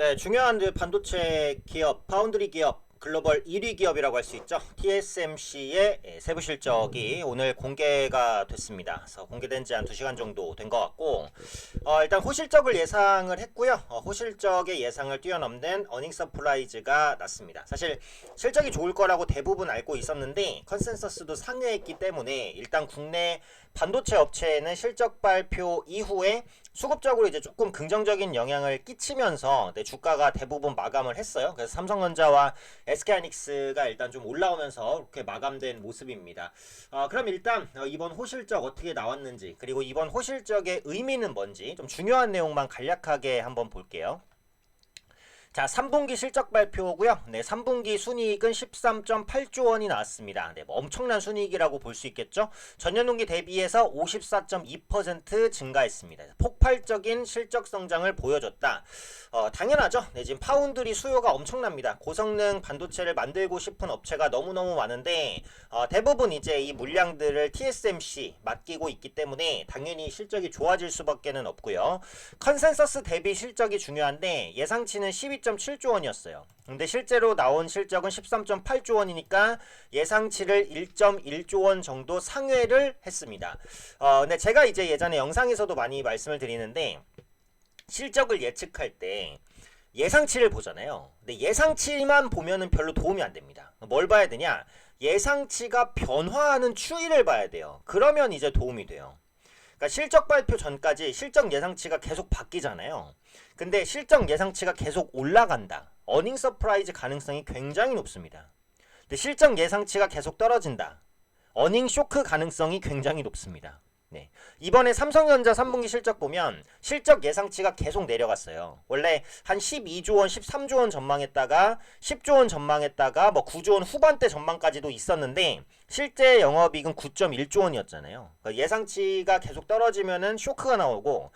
네, 중요한 반도체 기업, 파운드리 기업, 글로벌 1위 기업이라고 할 수 있죠. TSMC의 세부 실적이 오늘 공개가 됐습니다. 그래서 공개된 지 한 2시간 정도 된 것 같고, 일단 호실적을 예상을 했고요. 호실적의 예상을 뛰어넘는 어닝 서프라이즈가 났습니다. 사실 실적이 좋을 거라고 대부분 알고 있었는데 컨센서스도 상회했기 때문에 일단 국내 반도체 업체에는 실적 발표 이후에 수급적으로 이제 조금 긍정적인 영향을 끼치면서 주가가 대부분 마감을 했어요. 그래서 삼성전자와 SK하이닉스가 일단 좀 올라오면서 이렇게 마감된 모습입니다. 그럼 일단 이번 호실적 어떻게 나왔는지, 그리고 이번 호실적의 의미는 뭔지 좀 중요한 내용만 간략하게 한번 볼게요. 자, 3분기 실적 발표고요. 네, 3분기 순이익은 13.8조 원이 나왔습니다. 네, 뭐 엄청난 순이익이라고 볼 수 있겠죠. 전년 동기 대비해서 54.2% 증가했습니다. 폭발적인 실적 성장을 보여줬다. 당연하죠. 네, 지금 파운드리 수요가 엄청납니다. 고성능 반도체를 만들고 싶은 업체가 너무너무 많은데 대부분 이제 이 물량들을 TSMC 맡기고 있기 때문에 당연히 실적이 좋아질 수밖에는 없고요. 컨센서스 대비 실적이 중요한데 예상치는 12.7조 원이었어요. 근데 실제로 나온 실적은 13.8조 원이니까 예상치를 1.1조 원 정도 상회를 했습니다. 근데 제가 이제 예전에 영상에서도 많이 말씀을 드리는데 실적을 예측할 때 예상치를 보잖아요. 근데 예상치만 보면은 별로 도움이 안 됩니다. 뭘 봐야 되냐? 예상치가 변화하는 추이를 봐야 돼요. 그러면 이제 도움이 돼요. 그러니까 실적 발표 전까지 실적 예상치가 계속 바뀌잖아요. 근데 실적 예상치가 계속 올라간다. 어닝 서프라이즈 가능성이 굉장히 높습니다. 근데 실적 예상치가 계속 떨어진다. 어닝 쇼크 가능성이 굉장히 높습니다. 네. 이번에 삼성전자 3분기 실적 보면 실적 예상치가 계속 내려갔어요. 원래 한 12조 원, 13조 원 전망했다가 10조 원 전망했다가 뭐 9조 원 후반대 전망까지도 있었는데 실제 영업이익은 9.1조 원이었잖아요. 그러니까 예상치가 계속 떨어지면은 쇼크가 나오고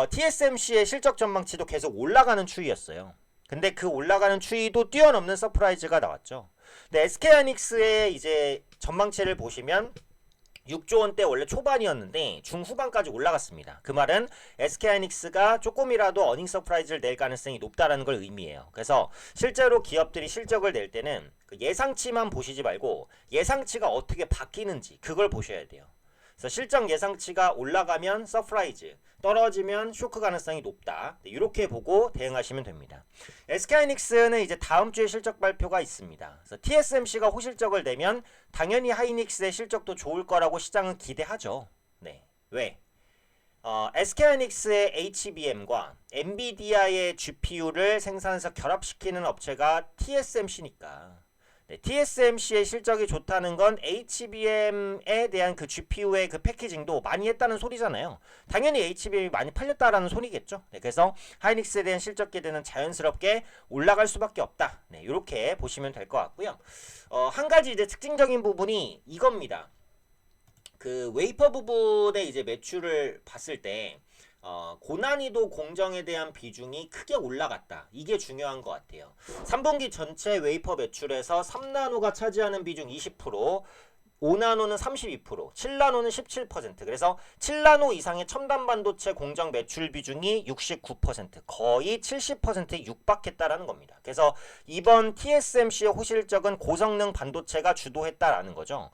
TSMC의 실적 전망치도 계속 올라가는 추이였어요. 근데 그 올라가는 추이도 뛰어넘는 서프라이즈가 나왔죠. 근데 SK하이닉스의 이제 전망치를 보시면 6조 원대 원래 초반이었는데 중후반까지 올라갔습니다. 그 말은 SK하이닉스가 조금이라도 어닝 서프라이즈를 낼 가능성이 높다라는 걸 의미해요. 그래서 실제로 기업들이 실적을 낼 때는 그 예상치만 보시지 말고 예상치가 어떻게 바뀌는지 그걸 보셔야 돼요. 그래서 실적 예상치가 올라가면 서프라이즈, 떨어지면 쇼크 가능성이 높다. 이렇게 보고 대응하시면 됩니다. SK하이닉스는 이제 다음 주에 실적 발표가 있습니다. 그래서 TSMC가 호실적을 내면 당연히 하이닉스의 실적도 좋을 거라고 시장은 기대하죠. 네. 왜? SK하이닉스의 HBM과 엔비디아의 GPU를 생산해서 결합시키는 업체가 TSMC니까. 네, TSMC의 실적이 좋다는 건 HBM에 대한 그 GPU의 그 패키징도 많이 했다는 소리잖아요. 당연히 HBM이 많이 팔렸다라는 소리겠죠. 네, 그래서 하이닉스에 대한 실적 기대는 자연스럽게 올라갈 수밖에 없다. 네, 이렇게 보시면 될 것 같고요. 한 가지 이제 특징적인 부분이 이겁니다. 그 웨이퍼 부분의 이제 매출을 봤을 때 고난이도 공정에 대한 비중이 크게 올라갔다. 이게 중요한 것 같아요. 3분기 전체 웨이퍼 매출에서 3나노가 차지하는 비중 20%, 5나노는 32%, 7나노는 17%. 그래서 7나노 이상의 첨단 반도체 공정 매출 비중이 69%, 거의 70%에 육박했다라는 겁니다. 그래서 이번 TSMC의 호실적은 고성능 반도체가 주도했다라는 거죠.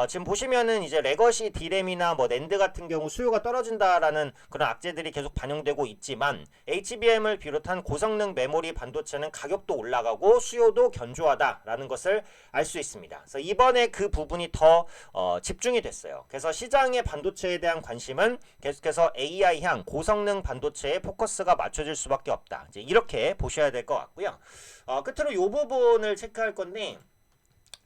지금 보시면은 이제 레거시 D램이나 뭐 낸드 같은 경우 수요가 떨어진다라는 그런 악재들이 계속 반영되고 있지만 HBM을 비롯한 고성능 메모리 반도체는 가격도 올라가고 수요도 견조하다라는 것을 알 수 있습니다. 그래서 이번에 그 부분이 더 집중이 됐어요. 그래서 시장의 반도체에 대한 관심은 계속해서 AI향 고성능 반도체에 포커스가 맞춰질 수밖에 없다. 이제 이렇게 보셔야 될 것 같고요. 끝으로 이 부분을 체크할 건데,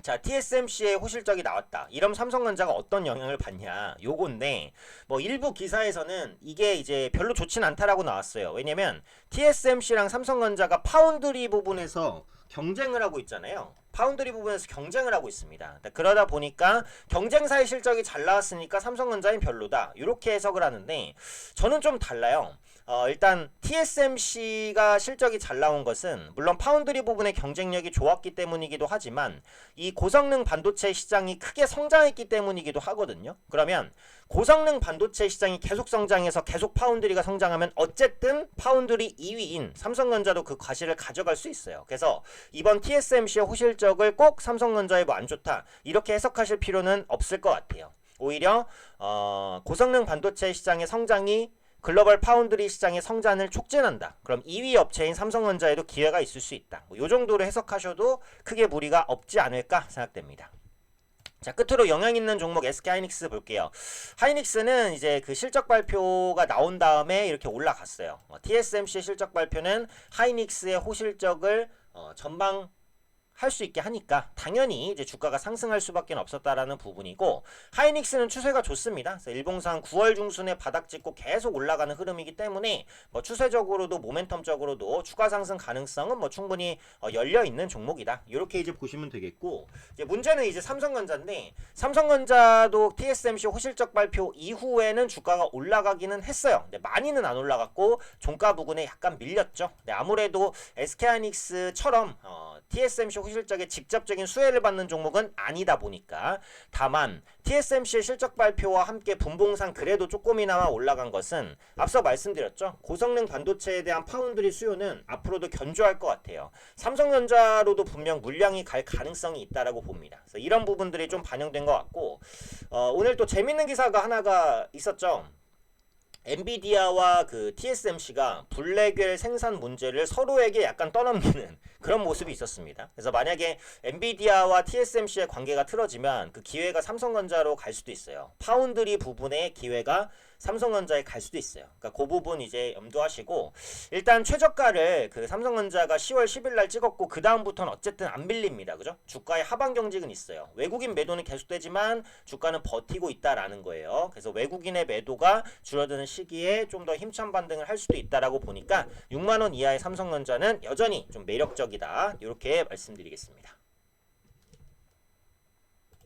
자, TSMC의 호실적이 나왔다. 이러면 삼성전자가 어떤 영향을 받냐? 요건데, 뭐 일부 기사에서는 이게 이제 별로 좋진 않다라고 나왔어요. 왜냐면 TSMC랑 삼성전자가 파운드리 부분에서 경쟁을 하고 있잖아요. 파운드리 부분에서 경쟁을 하고 있습니다. 그러다 보니까 경쟁사의 실적이 잘 나왔으니까 삼성전자는 별로다. 이렇게 해석을 하는데 저는 좀 달라요. 일단 TSMC가 실적이 잘 나온 것은 물론 파운드리 부분의 경쟁력이 좋았기 때문이기도 하지만 이 고성능 반도체 시장이 크게 성장했기 때문이기도 하거든요. 그러면 고성능 반도체 시장이 계속 성장해서 계속 파운드리가 성장하면 어쨌든 파운드리 2위인 삼성전자도 그 과실을 가져갈 수 있어요. 그래서 이번 TSMC의 호실적을 꼭 삼성전자에 뭐 안 좋다 이렇게 해석하실 필요는 없을 것 같아요. 오히려 고성능 반도체 시장의 성장이 글로벌 파운드리 시장의 성장을 촉진한다. 그럼 2위 업체인 삼성전자에도 기회가 있을 수 있다. 이 정도로 해석하셔도 크게 무리가 없지 않을까 생각됩니다. 자, 끝으로 영향 있는 종목 SK하이닉스 볼게요. 하이닉스는 이제 그 실적 발표가 나온 다음에 이렇게 올라갔어요. TSMC 실적 발표는 하이닉스의 호실적을 전망 할 수 있게 하니까 당연히 이제 주가가 상승할 수밖에 없었다라는 부분이고, 하이닉스는 추세가 좋습니다. 그래서 일봉상 9월 중순에 바닥 찍고 계속 올라가는 흐름이기 때문에 뭐 추세적으로도 모멘텀적으로도 추가 상승 가능성은 뭐 충분히 열려 있는 종목이다. 이렇게 이제 보시면 되겠고, 이제 문제는 이제 삼성전자인데, 삼성전자도 TSMC 호실적 발표 이후에는 주가가 올라가기는 했어요. 근데 많이는 안 올라갔고 종가 부근에 약간 밀렸죠. 근데 아무래도 SK하이닉스처럼 TSMC 호실적에 직접적인 수혜를 받는 종목은 아니다 보니까, 다만 TSMC의 실적 발표와 함께 분봉상 그래도 조금이나마 올라간 것은 앞서 말씀드렸죠. 고성능 반도체에 대한 파운드리 수요는 앞으로도 견조할 것 같아요. 삼성전자로도 분명 물량이 갈 가능성이 있다라고 봅니다. 그래서 이런 부분들이 좀 반영된 것 같고, 오늘 또 재밌는 기사가 하나가 있었죠. 엔비디아와 그 TSMC가 블랙웰 생산 문제를 서로에게 약간 떠넘기는 그런 모습이 있었습니다. 그래서 만약에 엔비디아와 TSMC의 관계가 틀어지면 그 기회가 삼성전자로 갈 수도 있어요. 파운드리 부분의 기회가 삼성전자에 갈 수도 있어요. 그러니까 그 부분 이제 염두하시고, 일단 최저가를 그 삼성전자가 10월 10일 날 찍었고 그 다음부터는 어쨌든 안 밀립니다. 그죠? 주가의 하방 경직은 있어요. 외국인 매도는 계속되지만 주가는 버티고 있다라는 거예요. 그래서 외국인의 매도가 줄어드는 시기에 좀 더 힘찬 반등을 할 수도 있다라고 보니까 6만 원 이하의 삼성전자는 여전히 좀 매력적이다. 이렇게 말씀드리겠습니다.